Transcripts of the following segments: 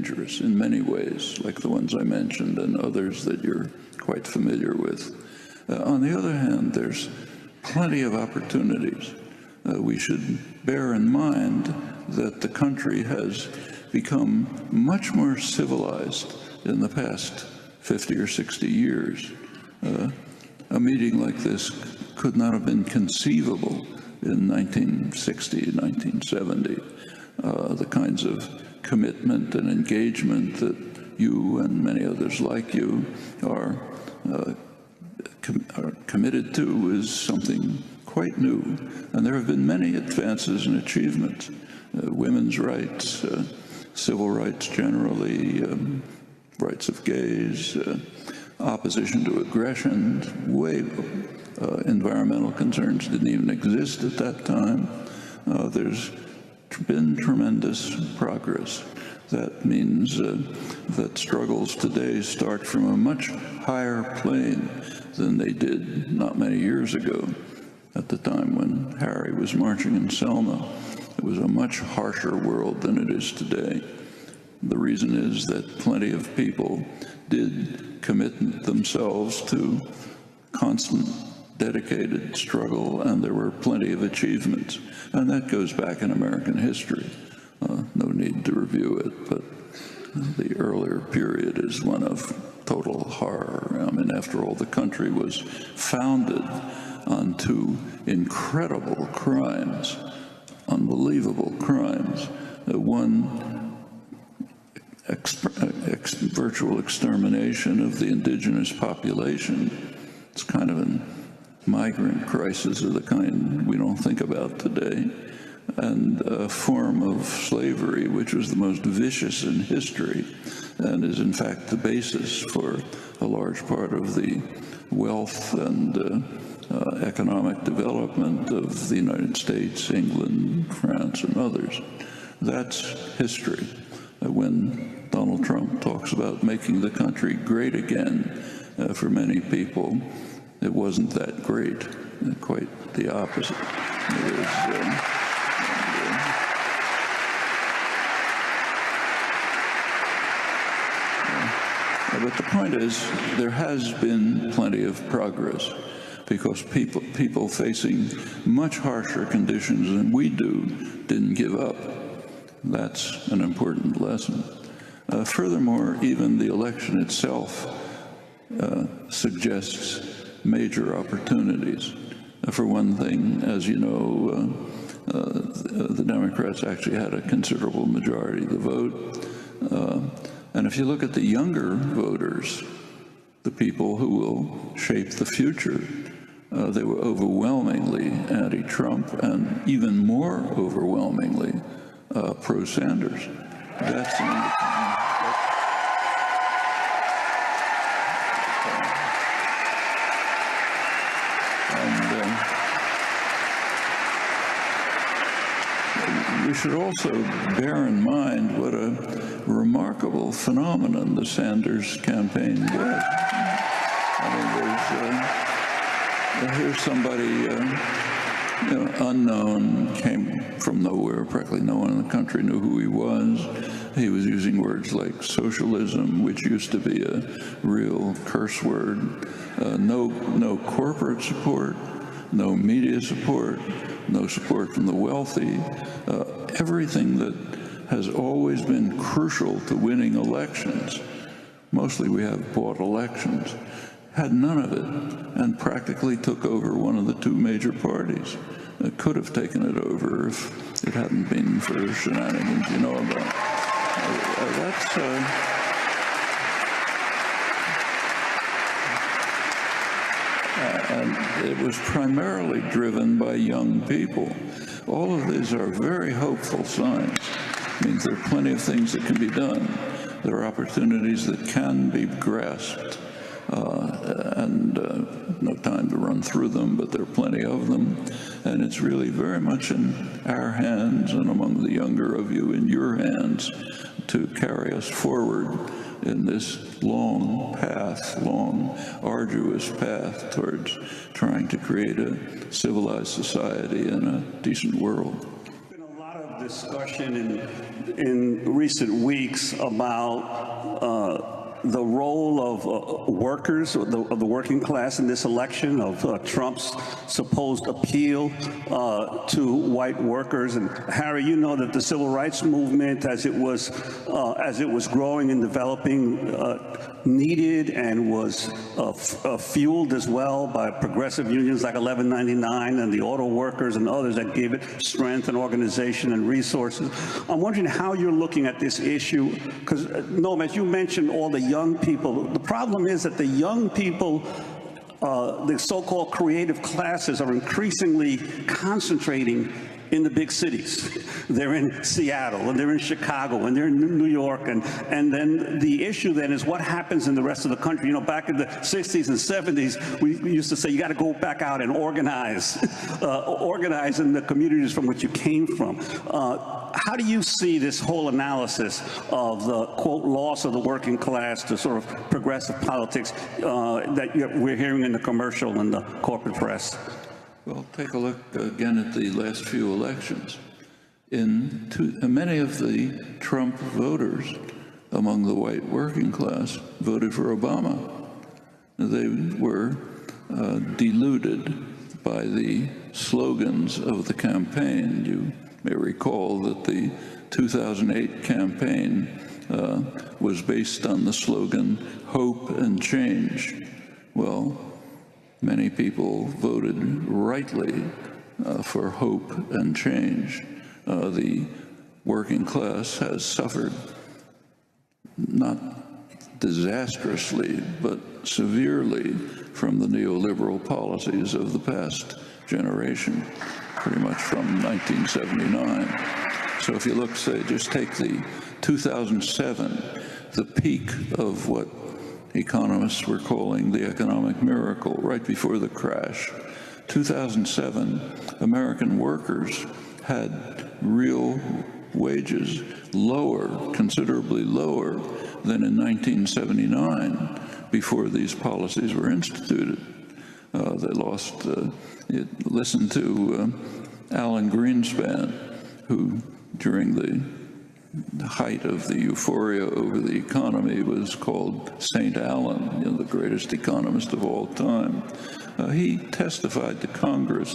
dangerous in many ways, like the ones I mentioned and others that you're quite familiar with. On the other hand, there's plenty of opportunities. We should bear in mind that the country has become much more civilized in the past 50 or 60 years. A meeting like this could not have been conceivable in 1960, 1970. The kinds of commitment and engagement that you and many others like you are committed to is something quite new. And there have been many advances and achievements. Women's rights, civil rights generally, rights of gays, opposition to aggression, environmental concerns didn't even exist at that time. There's been tremendous progress. That means that struggles today start from a much higher plane than they did not many years ago. At the time when Harry was marching in Selma, it was a much harsher world than it is today. The reason is that plenty of people did commit themselves to constant, dedicated struggle, and there were plenty of achievements. And that goes back in American history. No need to review it, but the earlier period is one of total horror. I mean, after all, the country was founded on two incredible crimes, unbelievable crimes. One, virtual extermination of the indigenous population. It's kind of a migrant crisis of the kind we don't think about today. And a form of slavery which was the most vicious in history and is in fact the basis for a large part of the wealth and economic development of the United States, England, France, and others. That's history. When Donald Trump talks about making the country great again, for many people, it wasn't that great, quite the opposite. It was, but the point is, there has been plenty of progress because people facing much harsher conditions than we do didn't give up. That's an important lesson. Furthermore, even the election itself suggests major opportunities. For one thing, as you know, the Democrats actually had a considerable majority of the vote. And if you look at the younger voters, the people who will shape the future, they were overwhelmingly anti-Trump and even more overwhelmingly pro-Sanders. That's an we should also bear in mind what a remarkable phenomenon the Sanders campaign was. I mean, here's somebody unknown, came from nowhere. Practically no one in the country knew who he was. He was using words like socialism, which used to be a real curse word. No corporate support, no media support, no support from the wealthy. Everything that has always been crucial to winning elections, mostly we have bought elections, had none of it, and practically took over one of the two major parties. It could have taken it over if it hadn't been for shenanigans you know about. And it was primarily driven by young people. All of these are very hopeful signs. It means there are plenty of things that can be done. There are opportunities that can be grasped. No time to run through them, but there are plenty of them. And it's really very much in our hands and among the younger of you, in your hands, to carry us forward in this long path, long, arduous path towards trying to create a civilized society and a decent world. There's been a lot of discussion in recent weeks about the role of workers, of the working class in this election, of Trump's supposed appeal to white workers. And Harry, you know that the civil rights movement, as it was growing and developing, needed and was fueled as well by progressive unions like 1199 and the auto workers and others that gave it strength and organization and resources. I'm wondering how you're looking at this issue, because Noam, as you mentioned, all the young people, the problem is that the young people, the so-called creative classes, are increasingly concentrating in the big cities. They're in Seattle, and they're in Chicago, and they're in New York, and then the issue then is what happens in the rest of the country. You know, back in the 60s and 70s, we used to say you got to go back out and organize, organize in the communities from which you came from. How do you see this whole analysis of the, quote, loss of the working class to sort of progressive politics that we're hearing in the commercial and the corporate press? Well, take a look again at the last few elections. Many of the Trump voters among the white working class voted for Obama. They were deluded by the slogans of the campaign. You may recall that the 2008 campaign was based on the slogan, "Hope and Change." Well, many people voted rightly for hope and change. The working class has suffered, not disastrously, but severely from the neoliberal policies of the past generation, pretty much from 1979. So if you look, say, just take the 2007, the peak of what economists were calling the economic miracle, right before the crash. 2007, American workers had real wages lower, considerably lower than in 1979, before these policies were instituted. They lost, listen to Alan Greenspan, who during the height of the euphoria over the economy was called St. Alan, you know, the greatest economist of all time. He testified to Congress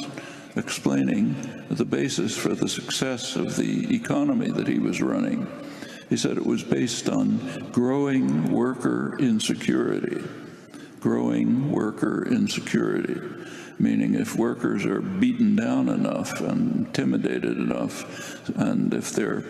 explaining the basis for the success of the economy that he was running. He said it was based on growing worker insecurity. Growing worker insecurity, meaning if workers are beaten down enough and intimidated enough, and if their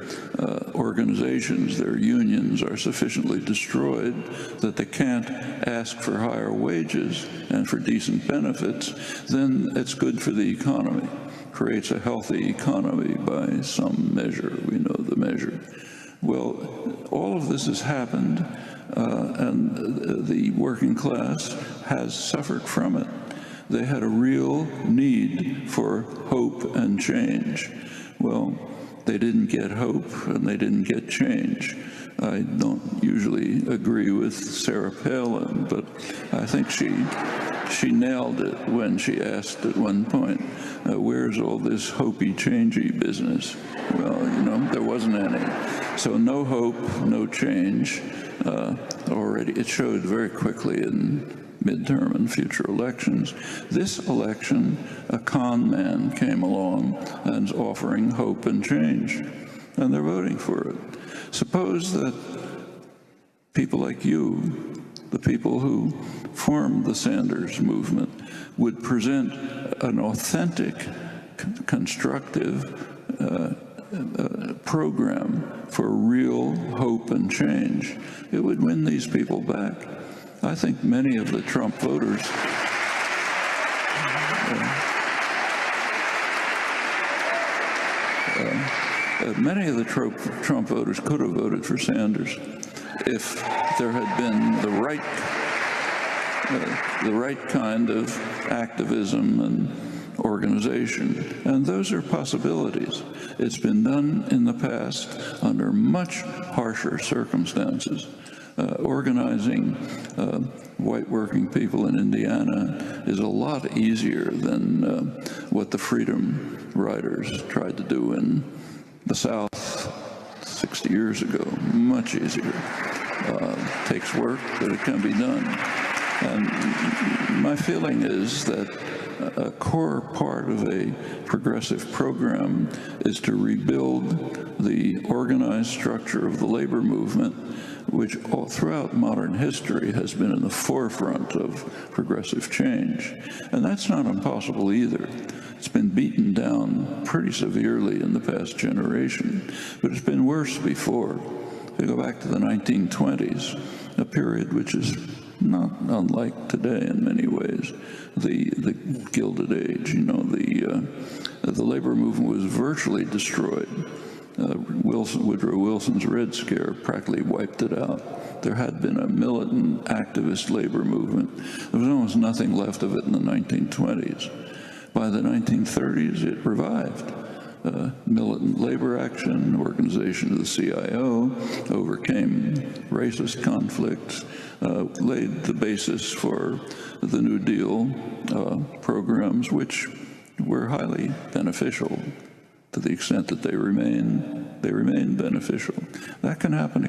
organizations, their unions are sufficiently destroyed that they can't ask for higher wages and for decent benefits, then it's good for the economy. Creates a healthy economy by some measure. We know the measure. Well, all of this has happened, and the working class has suffered from it. They had a real need for hope and change. Well, they didn't get hope and they didn't get change. I don't usually agree with Sarah Palin, but I think she nailed it when she asked at one point, where's all this hopey, changey business? Well, you know, there wasn't any. So no hope, no change. Already, it showed very quickly in midterm and future elections. This election, a con man came along and is offering hope and change, and they're voting for it. Suppose that people like you, the people who formed the Sanders movement, would present an authentic, constructive program for real hope and change. It would win these people back. I think many of the Trump voters Trump voters could have voted for Sanders if there had been the right kind of activism and organization. And those are possibilities. It's been done in the past under much harsher circumstances. Organizing white working people in Indiana is a lot easier than what the Freedom Riders tried to do in the South 60 years ago, much easier. Takes work, but it can be done. And my feeling is that a core part of a progressive program is to rebuild the organized structure of the labor movement, which all throughout modern history has been in the forefront of progressive change. And that's not impossible either. It's been beaten down pretty severely in the past generation, but it's been worse before. If you go back to the 1920s, a period which is not unlike today in many ways, the Gilded Age, the labor movement was virtually destroyed. Woodrow Wilson's Red Scare practically wiped it out. There had been a militant activist labor movement. There was almost nothing left of it in the 1920s. By the 1930s, it revived. Militant labor action, organization of the CIO, overcame racist conflicts, laid the basis for the New Deal programs, which were highly beneficial to the extent that they remain beneficial. That can happen